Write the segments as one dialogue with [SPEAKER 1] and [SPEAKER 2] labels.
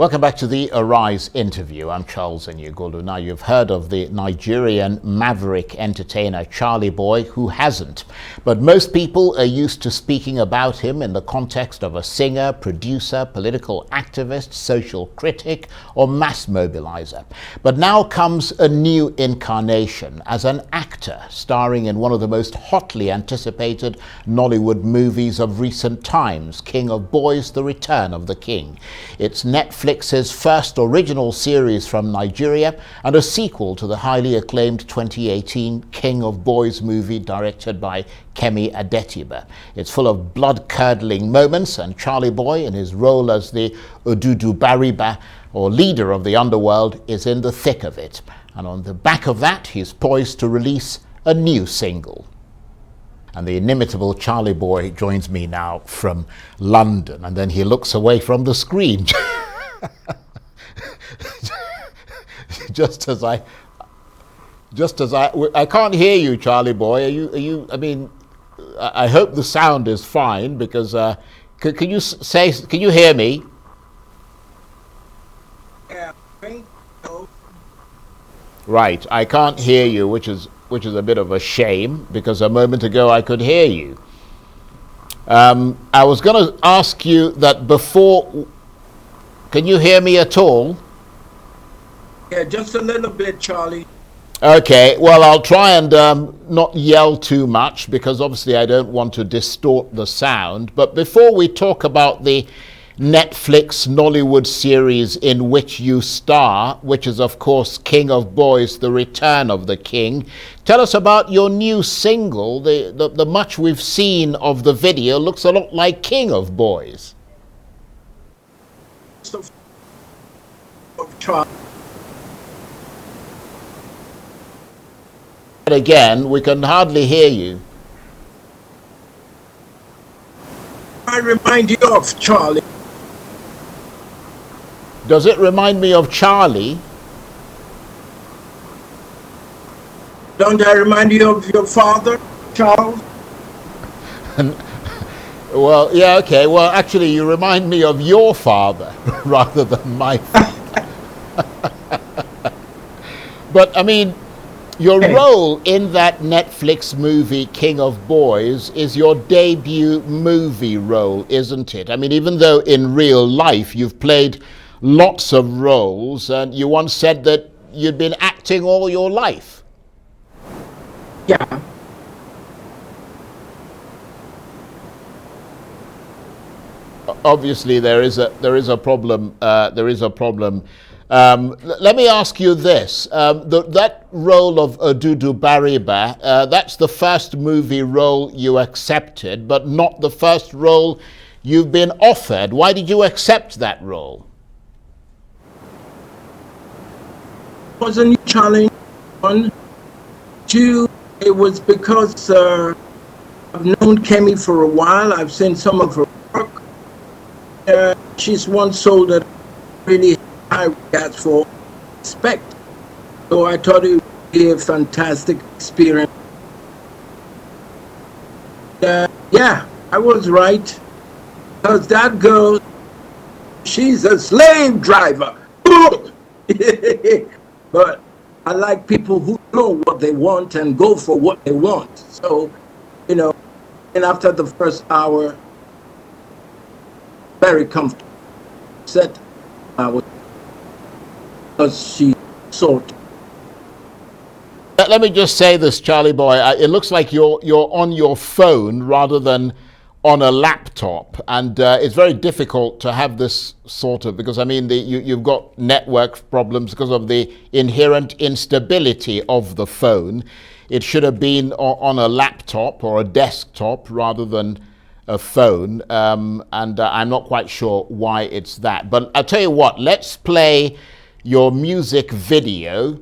[SPEAKER 1] Welcome back to the Arise interview. I'm Charles Enyugolu. Now, you've heard of the Nigerian maverick entertainer Charly Boy, who hasn't. But most people are used to speaking about him in the context of a singer, producer, political activist, social critic, or mass mobilizer. But now comes a new incarnation as an actor, starring in one of the most hotly anticipated Nollywood movies of recent times, King of Boys, The Return of the King. It's Netflix's first original series from Nigeria and a sequel to the highly acclaimed 2018 King of Boys movie directed by Kemi Adetiba. It's full of blood-curdling moments, and Charly Boy, in his role as the Odudu Bariba, or leader of the Underworld, is in the thick of it. And on the back of that, he's poised to release a new single. And the inimitable Charly Boy joins me now from London, and then he looks away from the screen. just as I can't hear you, Charly Boy. Are you? I mean, I hope the sound is fine, because can you hear me?
[SPEAKER 2] Yeah.
[SPEAKER 1] Right, I can't hear you, which is a bit of a shame, because a moment ago I could hear you. I was going to ask you that before. Can you hear me at all?
[SPEAKER 2] Yeah, just a little bit, Charlie.
[SPEAKER 1] Okay, well, I'll try and not yell too much, because obviously I don't want to distort the sound. But before we talk about the Netflix Nollywood series in which you star, which is, of course, King of Boys, The Return of the King, tell us about your new single. The much we've seen of the video looks a lot like King of Boys. Again, we can hardly hear you.
[SPEAKER 2] I remind you of Charlie.
[SPEAKER 1] Does it remind me of Charlie?
[SPEAKER 2] Don't I remind you of your father, Charles?
[SPEAKER 1] Well, yeah, okay. Well, actually, you remind me of your father rather than my father. But, I mean, your role in that Netflix movie, King of Boys, is your debut movie role, isn't it? I mean, even though in real life you've played lots of roles, and you once said that you'd been acting all your life.
[SPEAKER 2] Yeah.
[SPEAKER 1] Obviously, there is a problem. Let me ask you this: that role of Odudu Bariba, that's the first movie role you accepted, but not the first role you've been offered. Why did you accept that role?
[SPEAKER 2] It was a new challenge. One, two, it was because I've known Kemi for a while. I've seen some of her work. She's one soul that really high regards for, respect. So I thought it would be a fantastic experience. Yeah, I was right. Because that girl, she's a slave driver. But I like people who know what they want and go for what they want. So, you know, and after the first hour, very comfortable. Set, I was, because she sought.
[SPEAKER 1] Let me just say this, Charly Boy. It looks like you're on your phone rather than on a laptop, and it's very difficult to have this sort of, because I mean you've got network problems because of the inherent instability of the phone. It should have been on a laptop or a desktop rather than a phone, and I'm not quite sure why it's that. But I'll tell you what, let's play your music video,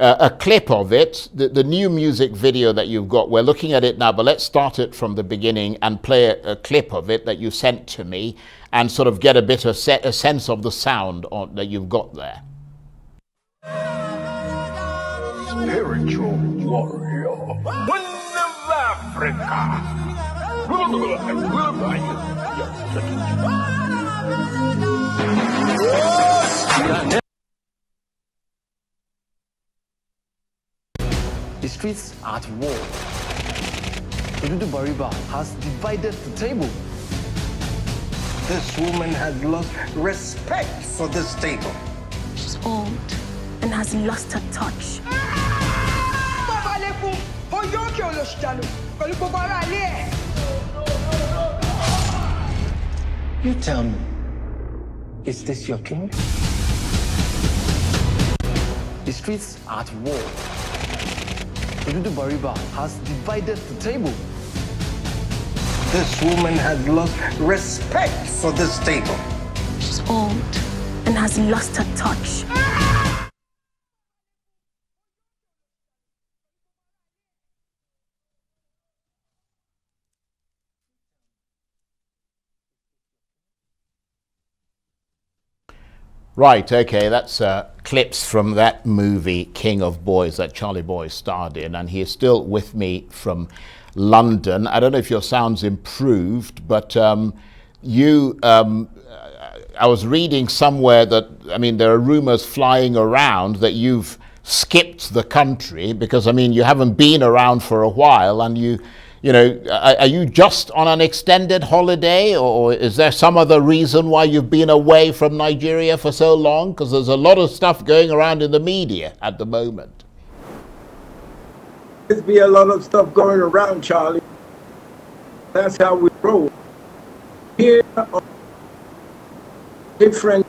[SPEAKER 1] a clip of it, the new music video that you've got. We're looking at it now, but let's start it from the beginning and play a clip of it that you sent to me and sort of get a sense of the sound that you've got there.
[SPEAKER 3] Spiritual warrior. One of Africa. Yes.
[SPEAKER 4] The streets are at war. Odudu Bariba has divided the table.
[SPEAKER 3] This woman has lost respect for this table.
[SPEAKER 5] She's old and has lost her touch.
[SPEAKER 4] You tell me, is this your king? The streets are at war. Odudu Bariba has divided the table.
[SPEAKER 3] This woman has lost respect for this table.
[SPEAKER 5] She's old and has lost her touch.
[SPEAKER 1] Right, okay, that's clips from that movie, King of Boys, that Charly Boy starred in, and he is still with me from London. I don't know if your sound's improved, but I was reading somewhere that, I mean, there are rumors flying around that you've skipped the country because, I mean, you haven't been around for a while, and you know, are you just on an extended holiday, or is there some other reason why you've been away from Nigeria for so long? Because there's a lot of stuff going around in the media at the moment.
[SPEAKER 2] There's be a lot of stuff going around, Charlie. That's how we roll. Here are different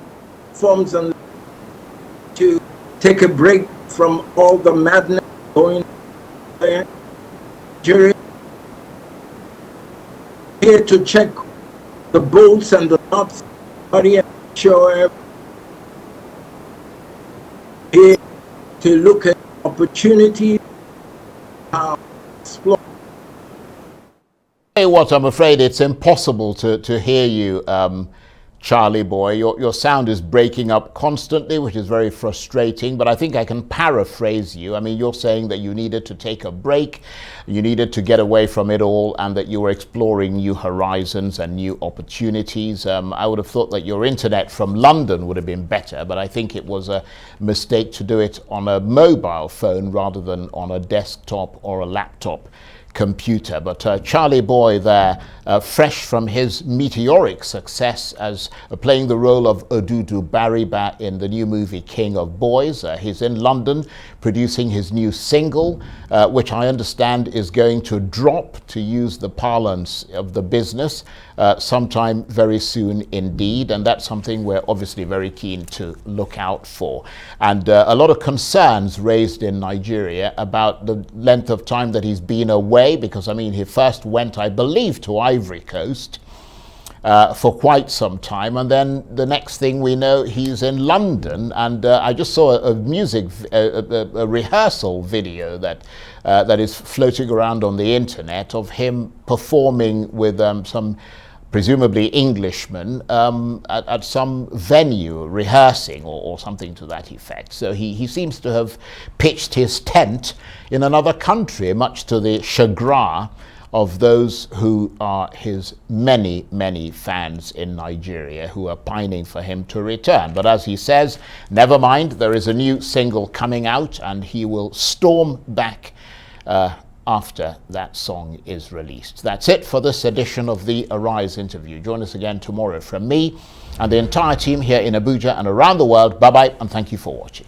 [SPEAKER 2] forms and to take a break from all the madness going on. Nigeria. Here to check the bolts and the knots, here to look at opportunity, explore.
[SPEAKER 1] Hey, what, I'm afraid it's impossible to hear you, Charly Boy. Your sound is breaking up constantly, which is very frustrating, but I think I can paraphrase you. I mean, you're saying that you needed to take a break, you needed to get away from it all, and that you were exploring new horizons and new opportunities. I would have thought that your internet from London would have been better, but I think it was a mistake to do it on a mobile phone rather than on a desktop or a laptop computer. But Charly Boy there, fresh from his meteoric success as playing the role of Odudu Bariba in the new movie King of Boys. He's in London producing his new single, which I understand is going to drop, to use the parlance of the business, sometime very soon indeed, and that's something we're obviously very keen to look out for. And a lot of concerns raised in Nigeria about the length of time that he's been away, because I mean he first went, I believe, to Ivory Coast for quite some time, and then the next thing we know he's in London. And I just saw a rehearsal video that is floating around on the internet of him performing with some presumably Englishmen at some venue, rehearsing or something to that effect. So he seems to have pitched his tent in another country, much to the chagrin of those who are his many, many fans in Nigeria who are pining for him to return. But as he says, never mind, there is a new single coming out, and he will storm back after that song is released. That's it for this edition of the Arise interview. Join us again tomorrow from me and the entire team here in Abuja and around the world. Bye-bye, and thank you for watching.